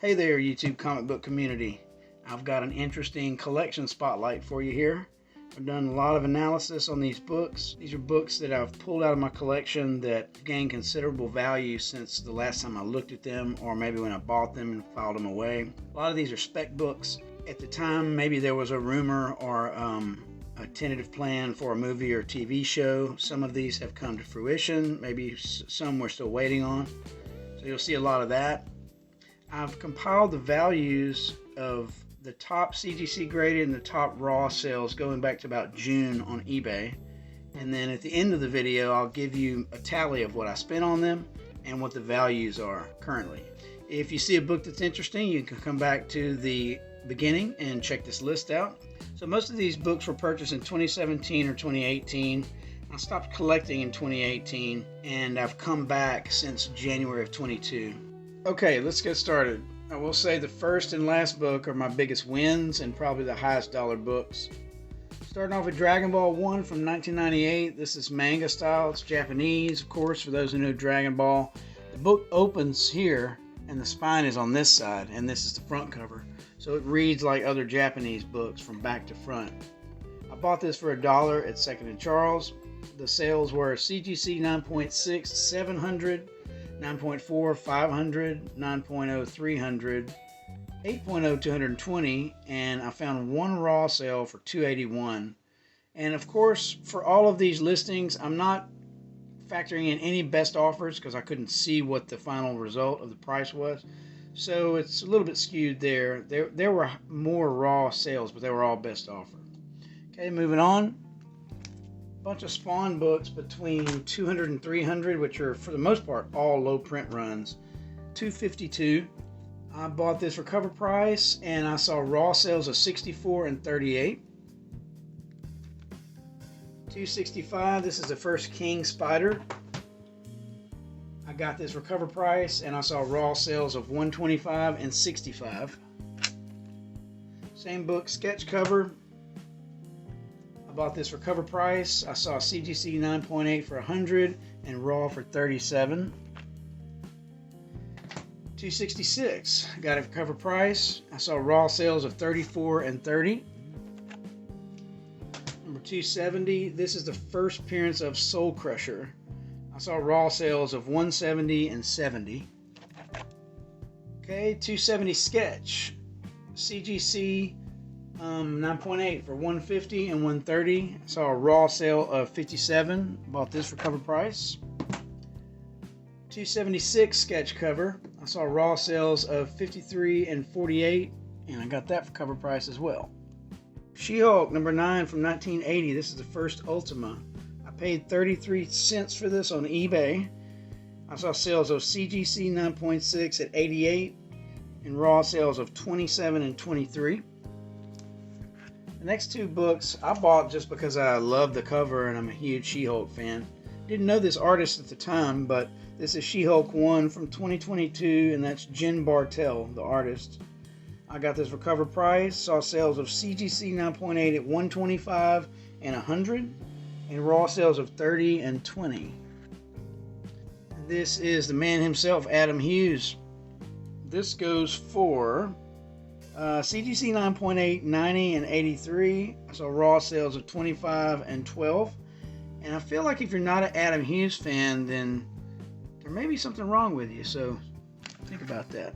Hey there, YouTube comic book community. I've got an interesting collection spotlight for you here. I've done a lot of analysis on these books. These are books that I've pulled out of my collection that have gained considerable value since the last time I looked at them, or maybe when I bought them and filed them away. A lot of these are spec books. At the time, maybe there was a rumor or a tentative plan for a movie or TV show. Some of these have come to fruition. Maybe some we're still waiting on. So you'll see a lot of that. I've compiled the values of the top CGC graded and the top raw sales going back to about June on eBay. And then at the end of the video, I'll give you a tally of what I spent on them and what the values are currently. If you see a book that's interesting, you can come back to the beginning and check this list out. So most of these books were purchased in 2017 or 2018. I stopped collecting in 2018 and I've come back since January of 22. Okay, let's get started. I will say the first and last book are my biggest wins and probably the highest dollar books. Starting off with Dragon Ball 1 from 1998. This is manga style. It's Japanese, of course, for those who know Dragon Ball. The book opens here and the spine is on this side, and this is the front cover. So it reads like other Japanese books from back to front. I bought this for $1 at 2nd and Charles. The sales were CGC 9.6, 700. 9.4, 500, 9.0, 300, 8.0, 220, and I found one raw sale for $281. And of course, for all of these listings, I'm not factoring in any best offers because I couldn't see what the final result of the price was. So it's a little bit skewed there. There were more raw sales, but they were all best offer. Okay, moving on. Bunch of Spawn books between 200 and 300, which are for the most part all low print runs. $252. I bought this for cover price and I saw raw sales of 64 and 38. $265. This is the first King Spider. I got this for cover price and I saw raw sales of 125 and 65. Same book, sketch cover. Bought this for cover price. I saw CGC 9.8 for 100 and raw for 37. $266. Got it for cover price. I saw raw sales of 34 and 30. Number 270. This is the first appearance of Soul Crusher. I saw raw sales of 170 and 70. Okay, 270 sketch. CGC 9.8 for 150 and 130. I saw a raw sale of 57. Bought this for cover price. 276 sketch cover. I saw raw sales of 53 and 48, and I got that for cover price as well. She-Hulk number 9 from 1980. This is the first Ultima. I paid 33 cents for this on eBay. I saw sales of CGC 9.6 at 88 and raw sales of 27 and 23. The next two books I bought just because I love the cover and I'm a huge She-Hulk fan. Didn't know this artist at the time, but this is She-Hulk 1 from 2022, and that's Jen Bartel, the artist. I got this for cover price. Saw sales of CGC 9.8 at 125 and 100, and raw sales of 30 and 20. This is the man himself, Adam Hughes. This goes for CGC 9.8, 90, and 83. I saw raw sales of 25 and 12. And I feel like if you're not an Adam Hughes fan, then there may be something wrong with you. So think about that.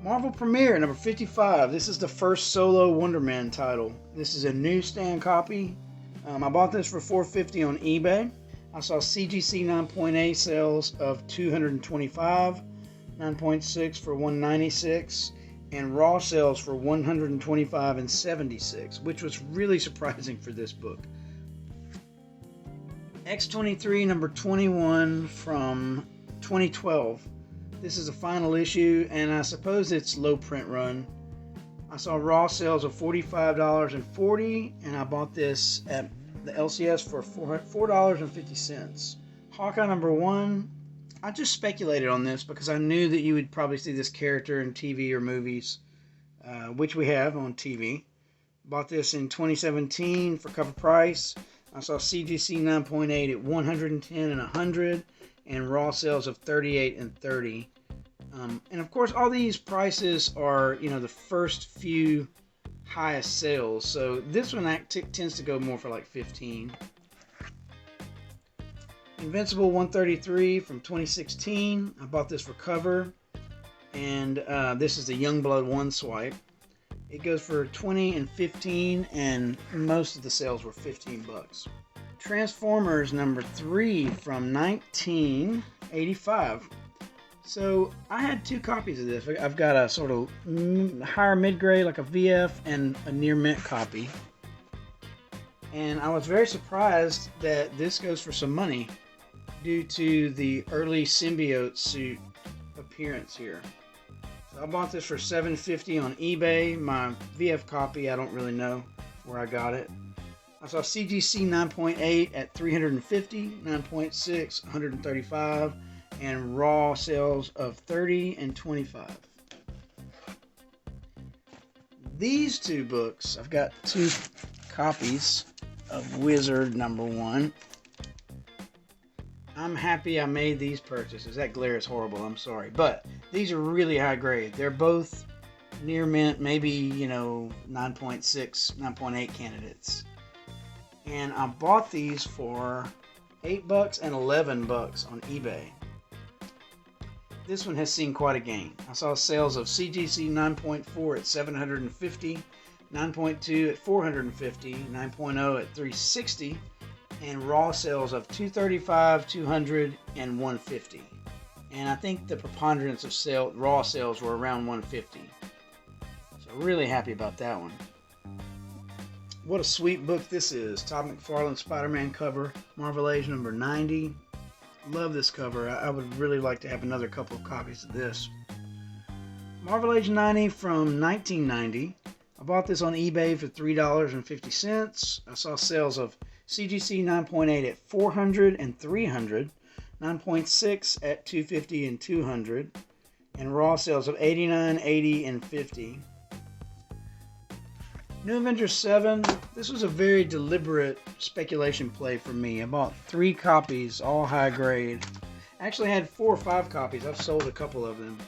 Marvel Premiere number 55. This is the first solo Wonder Man title. This is a newsstand copy. I bought this for $450 on eBay. I saw CGC 9.8 sales of 225, 9.6 for 196. And raw sales for 125 and 76, which was really surprising for this book. X-23 number 21 from 2012. This is the final issue, and I suppose it's low print run. I saw raw sales of $45.40, and I bought this at the LCS for $4.50. Hawkeye number 1. I just speculated on this because I knew that you would probably see this character in TV or movies, which we have on TV. Bought this in 2017 for cover price. I saw CGC 9.8 at 110 and 100, and raw sales of 38 and 30. And of course, all these prices are, the first few highest sales. So this one tends to go more for like 15. Invincible 133 from 2016. I bought this for cover. And this is the Youngblood one swipe. It goes for 20 and 15, and most of the sales were $15. Transformers number 3 from 1985. So I had 2 copies of this. I've got a sort of higher mid-grade, like a VF, and a near mint copy. And I was very surprised that this goes for some money due to the early symbiote suit appearance here. So I bought this for $7.50 on eBay. My VF copy, I don't really know where I got it. I saw CGC 9.8 at $350, 9.6 $135, and raw sales of $30 and $25. These 2 books, I've got 2 copies of Wizard number 1. I'm happy I made these purchases. That glare is horrible, I'm sorry. But these are really high grade. They're both near mint, maybe, 9.6, 9.8 candidates. And I bought these for $8 and $11 on eBay. This one has seen quite a gain. I saw sales of CGC 9.4 at $750, 9.2 at $450, 9.0 at $360, and raw sales of $235, $200, and $150. And I think the preponderance of raw sales were around $150. So really happy about that one. What a sweet book this is. Todd McFarlane Spider-Man cover, Marvel Age number 90. Love this cover. I would really like to have another couple of copies of this. Marvel Age 90 from 1990. I bought this on eBay for $3.50. I saw sales of CGC 9.8 at $400 and $300, 9.6 at $250 and $200, and raw sales of $89, $80, and $50. New Avengers 7, this was a very deliberate speculation play for me. I bought 3 copies, all high grade. I actually had 4 or 5 copies. I've sold a couple of them.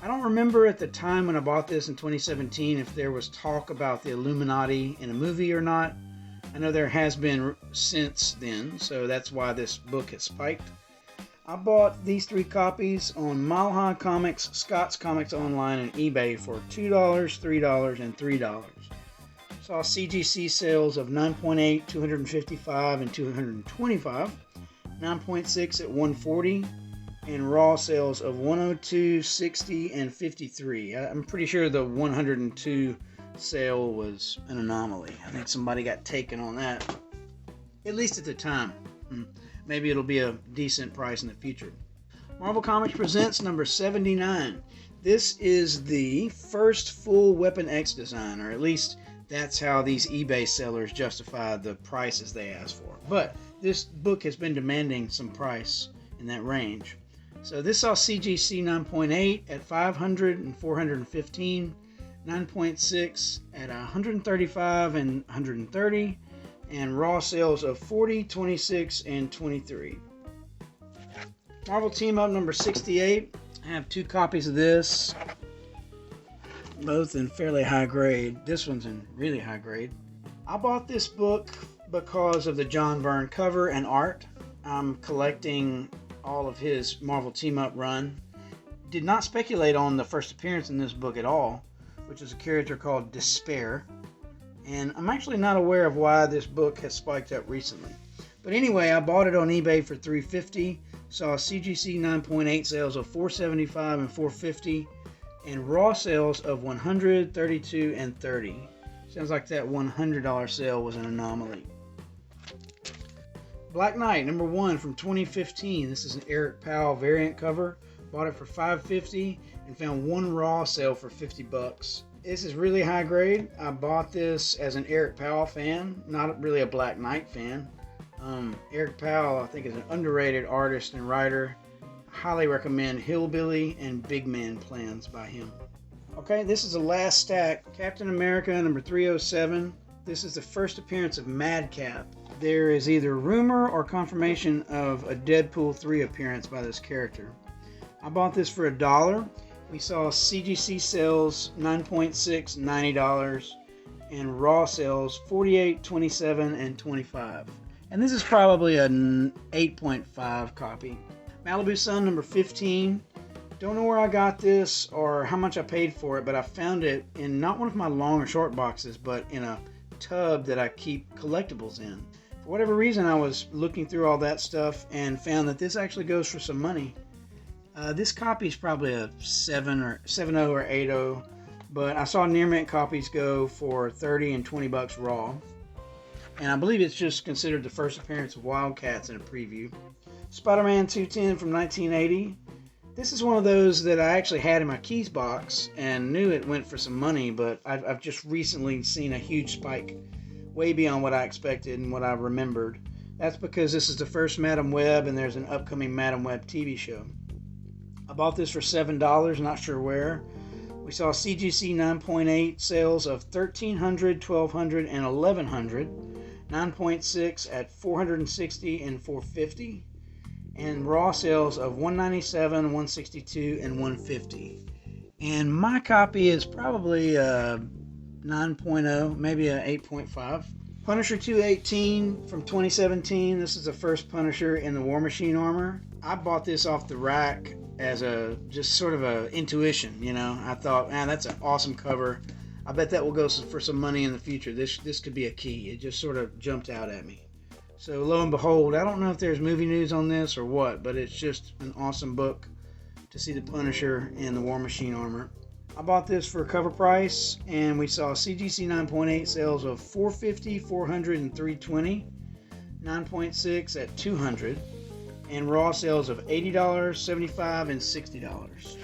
I don't remember at the time when I bought this in 2017 if there was talk about the Illuminati in a movie or not. I know there has been since then, so that's why this book has spiked. I bought these 3 copies on Mile High Comics, Scott's Comics Online, and eBay for $2, $3, and $3. Saw CGC sales of 9.8, 255, and 225, 9.6 at 140, and raw sales of 102, 60, and 53. I'm pretty sure the 102 sale was an anomaly. I think somebody got taken on that, at least at the time. Maybe it'll be a decent price in the future. Marvel Comics presents number 79. This is the first full Weapon X design, or at least that's how these eBay sellers justify the prices they ask for. But this book has been demanding some price in that range. So this saw CGC 9.8 at $500 and $415, 9.6 at $135 and $130, and raw sales of $40, $26, and $23. Marvel Team Up number 68. I have 2 copies of this, both in fairly high grade. This one's in really high grade. I bought this book because of the John Byrne cover and art. I'm collecting all of his Marvel Team Up run. Did not speculate on the first appearance in this book at all, which is a character called Despair. And I'm actually not aware of why this book has spiked up recently. But anyway, I bought it on eBay for $350. Saw CGC 9.8 sales of $475 and $450, and raw sales of $100, $32, and $30. Sounds like that $100 sale was an anomaly. Black Knight number 1 from 2015. This is an Eric Powell variant cover. Bought it for $550 and found 1 raw sale for $50. This is really high grade. I bought this as an Eric Powell fan, not really a Black Knight fan. Eric Powell, I think, is an underrated artist and writer. Highly recommend Hillbilly and Big Man Plans by him. Okay, this is the last stack. Captain America number 307. This is the first appearance of Madcap. There is either rumor or confirmation of a Deadpool 3 appearance by this character. I bought this for $1. We saw CGC sales 9.6, $90, and raw sales 48, 27, and 25. And this is probably an 8.5 copy. Malibu Sun number 15. Don't know where I got this or how much I paid for it, but I found it in not one of my long or short boxes, but in a tub that I keep collectibles in. For whatever reason, I was looking through all that stuff and found that this actually goes for some money. This copy is probably a 7.0 or 8.0, but I saw near mint copies go for 30 and 20 bucks raw. And I believe it's just considered the first appearance of Wildcats in a preview. Spider-Man 210 from 1980. This is one of those that I actually had in my keys box and knew it went for some money, but I've just recently seen a huge spike way beyond what I expected and what I remembered. That's because this is the first Madam Web and there's an upcoming Madam Web TV show. I bought this for $7, not sure where. We saw CGC 9.8 sales of $1,300, $1,200, and $1,100. 9.6 at $460 and $450. And raw sales of $197, $162, and $150. And my copy is probably a 9.0, maybe a 8.5. Punisher 218 from 2017. This is the first Punisher in the War Machine armor. I bought this off the rack as a just sort of a intuition, you know. I thought, man, that's an awesome cover. I bet that will go for some money in the future. This could be a key. It just sort of jumped out at me. So lo and behold, I don't know if there's movie news on this or what, but it's just an awesome book to see the Punisher in the War Machine armor. I bought this for cover price, and we saw CGC 9.8 sales of $450, $400, and $320. 9.6 at $200. And raw sales of $80, $75, and $60.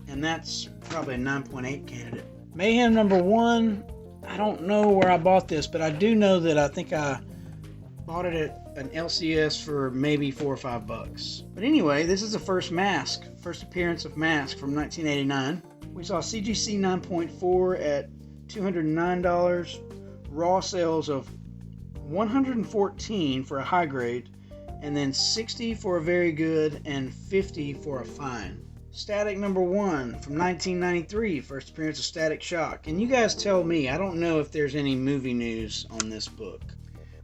And that's probably a 9.8 candidate. Mayhem number 1. I don't know where I bought this, but I do know that I think I bought it at an LCS for maybe $4 or $5. But anyway, this is the first appearance of Mask from 1989. We saw CGC 9.4 at $209. Raw sales of $114 for a high grade, and then $60 for a very good, and $50 for a fine. Static number 1 from 1993, first appearance of Static Shock. And you guys tell me, I don't know if there's any movie news on this book.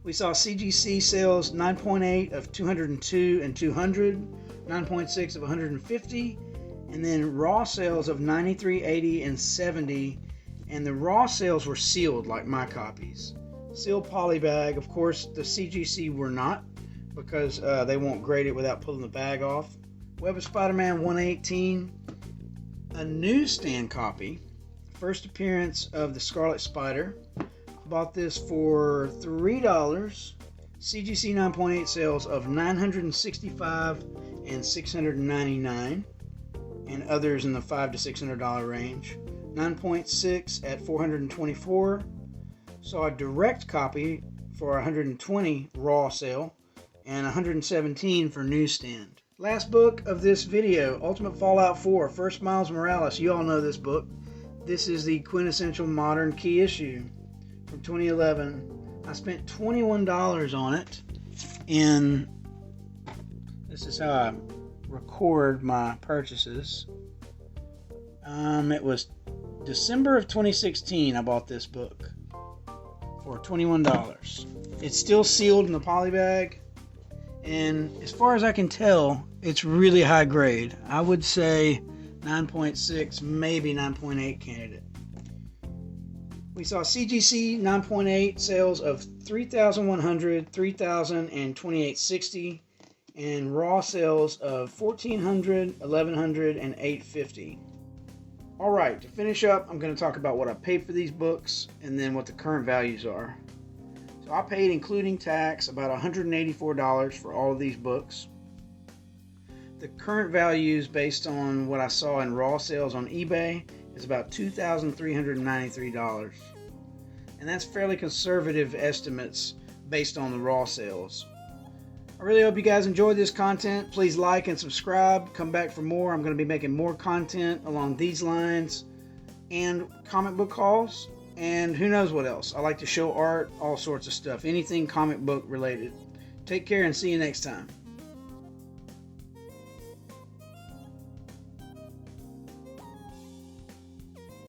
We saw CGC sales 9.8 of $202 and $200, 9.6 of $150, and then raw sales of $93, $80, and $70. And the raw sales were sealed like my copies. Sealed poly bag. Of course, the CGC were not, because they won't grade it without pulling the bag off. Web of Spider-Man 118, a newsstand copy, first appearance of the Scarlet Spider. Bought this for $3. CGC 9.8 sales of $965 and $699, and others in the $500 to $600 range. 9.6 at $424. Saw a direct copy for $120 raw sale and $117 for newsstand. Last book of this video, Ultimate Fallout 4, First Miles Morales. You all know this book. This is the quintessential modern key issue from 2011. I spent $21 on it, and this is how I record my purchases. It was December of 2016 I bought this book for $21. It's still sealed in the poly bag, and as far as I can tell, it's really high grade. I would say 9.6, maybe 9.8 candidate. We saw CGC 9.8 sales of $3,100, $3,000, and $2,860, and raw sales of $1,400, $1,100, and $850. All right, to finish up, I'm going to talk about what I paid for these books and then what the current values are. So I paid, including tax, about $184 for all of these books. The current values, based on what I saw in raw sales on eBay, is about $2,393. And that's fairly conservative estimates based on the raw sales. I really hope you guys enjoyed this content. Please like and subscribe. Come back for more. I'm going to be making more content along these lines and comic book hauls, and who knows what else. I like to show art, all sorts of stuff, anything comic book related. Take care and see you next time.